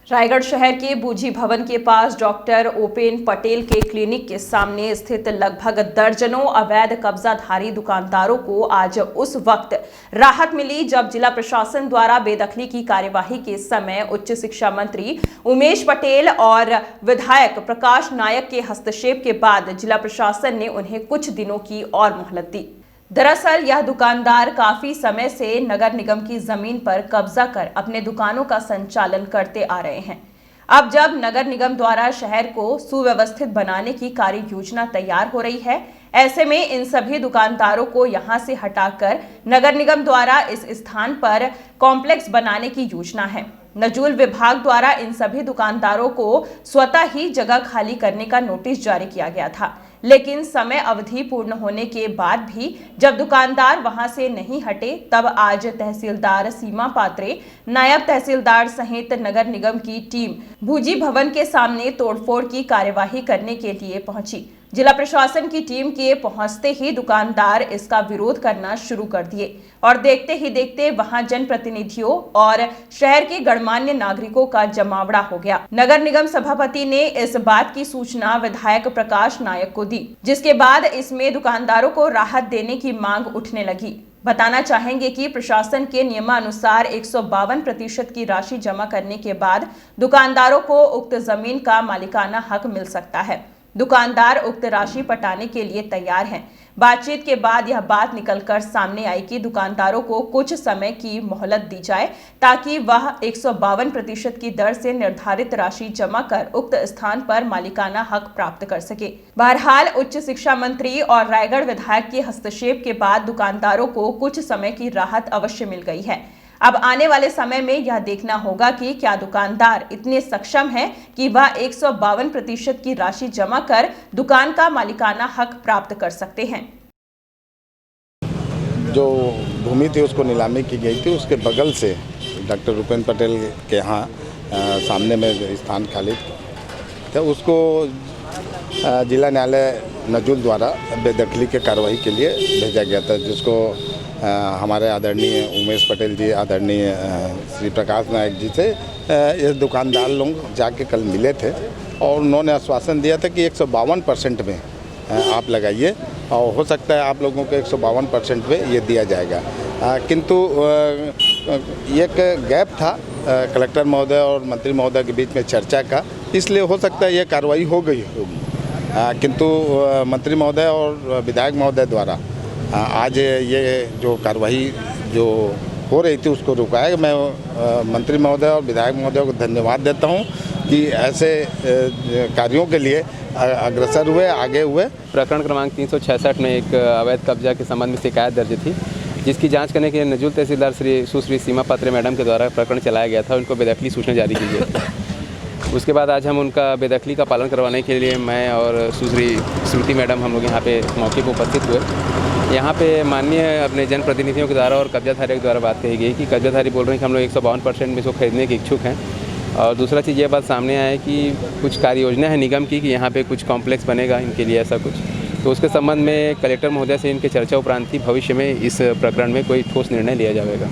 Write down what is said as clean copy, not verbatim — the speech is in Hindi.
रायगढ़ शहर के बूझी भवन के पास डॉक्टर ओपेन पटेल के क्लिनिक के सामने स्थित लगभग दर्जनों अवैध कब्जाधारी दुकानदारों को आज उस वक्त राहत मिली जब जिला प्रशासन द्वारा बेदखली की कार्यवाही के समय उच्च शिक्षा मंत्री उमेश पटेल और विधायक प्रकाश नायक के हस्तक्षेप के बाद जिला प्रशासन ने उन्हें कुछ दिनों की और मोहलत दी। दरअसल यह दुकानदार काफी समय से नगर निगम की जमीन पर कब्जा कर अपने दुकानों का संचालन करते आ रहे हैं। अब जब नगर निगम द्वारा शहर को सुव्यवस्थित बनाने की कार्य योजना तैयार हो रही है, ऐसे में इन सभी दुकानदारों को यहां से हटाकर नगर निगम द्वारा इस स्थान पर कॉम्प्लेक्स बनाने की योजना है। नजूल विभाग द्वारा इन सभी दुकानदारों को स्वतः ही जगह खाली करने का नोटिस जारी किया गया था, लेकिन समय अवधि पूर्ण होने के बाद भी जब दुकानदार वहां से नहीं हटे, तब आज तहसीलदार सीमा पात्रे, नायब तहसीलदार सहित नगर निगम की टीम बूझी भवन के सामने तोड़फोड़ की कार्यवाही करने के लिए पहुंची। जिला प्रशासन की टीम के पहुंचते ही दुकानदार इसका विरोध करना शुरू कर दिए और देखते ही देखते वहां जनप्रतिनिधियों और शहर के गणमान्य नागरिकों का जमावड़ा हो गया। नगर निगम सभापति ने इस बात की सूचना विधायक प्रकाश नायक को दी, जिसके बाद इसमें दुकानदारों को राहत देने की मांग उठने लगी। बताना चाहेंगे कि प्रशासन के नियमानुसार 152% की राशि जमा करने के बाद दुकानदारों को उक्त जमीन का मालिकाना हक मिल सकता है। दुकानदार उक्त राशि पटाने के लिए तैयार हैं। बातचीत के बाद यह बात निकलकर सामने आई कि दुकानदारों को कुछ समय की मोहलत दी जाए ताकि वह 152% की दर से निर्धारित राशि जमा कर उक्त स्थान पर मालिकाना हक प्राप्त कर सके। बहरहाल उच्च शिक्षा मंत्री और रायगढ़ विधायक के हस्तक्षेप के बाद दुकानदारों को कुछ समय की राहत अवश्य मिल गई है। अब आने वाले समय में यह देखना होगा कि क्या दुकानदार इतने सक्षम हैं कि वह 152% की राशि जमा कर दुकान का मालिकाना हक प्राप्त कर सकते हैं। जो भूमि थी उसको नीलामी की गई थी, उसके बगल से डॉक्टर ओपेन पटेल के यहाँ सामने में स्थान खाली था, उसको जिला न्यायालय नजूल द्वारा बेदखली के कार्रवाई के लिए भेजा गया था, जिसको हमारे आदरणीय उमेश पटेल जी, आदरणीय श्री प्रकाश नायक जी से ये दुकानदार लोग जाके कल मिले थे और उन्होंने आश्वासन दिया था कि 152% में आप लगाइए और हो सकता है आप लोगों को 152% में ये दिया जाएगा। किंतु एक गैप था कलेक्टर महोदय और मंत्री महोदय के बीच में चर्चा का, इसलिए हो सकता है ये कार्रवाई हो गई होगी, किंतु मंत्री महोदय और विधायक महोदय द्वारा आज ये जो कार्रवाई जो हो रही थी उसको रुकाया। मैं मंत्री महोदय और विधायक महोदय को धन्यवाद देता हूं कि ऐसे कार्यों के लिए अग्रसर हुए, आगे हुए। प्रकरण क्रमांक 366 में एक अवैध कब्जा के संबंध में शिकायत दर्ज थी, जिसकी जांच करने के लिए नजूल तहसीलदार सुश्री सीमा पात्रे मैडम के द्वारा प्रकरण चलाया गया था। उनको बेदखली सूचना जारी की गई थी। उसके बाद आज हम उनका बेदखली का पालन करवाने के लिए मैं और सुश्री श्रुति मैडम हम लोग यहाँ पे मौके पर उपस्थित हुए। यहाँ पे माननीय अपने जनप्रतिनिधियों के द्वारा और कब्जाधारियों के द्वारा बात कही गई कि कब्जाधारी बोल रहे हैं कि हम लोग 152% में इसको खरीदने के इच्छुक हैं। और दूसरा चीज़ ये बात सामने आया कि कुछ कार्य योजना है निगम की कि यहाँ पे कुछ कॉम्प्लेक्स बनेगा इनके लिए, ऐसा कुछ। तो उसके संबंध में कलेक्टर महोदय से इनके चर्चा उपरांत ही भविष्य में इस प्रकरण में कोई ठोस निर्णय लिया जाएगा।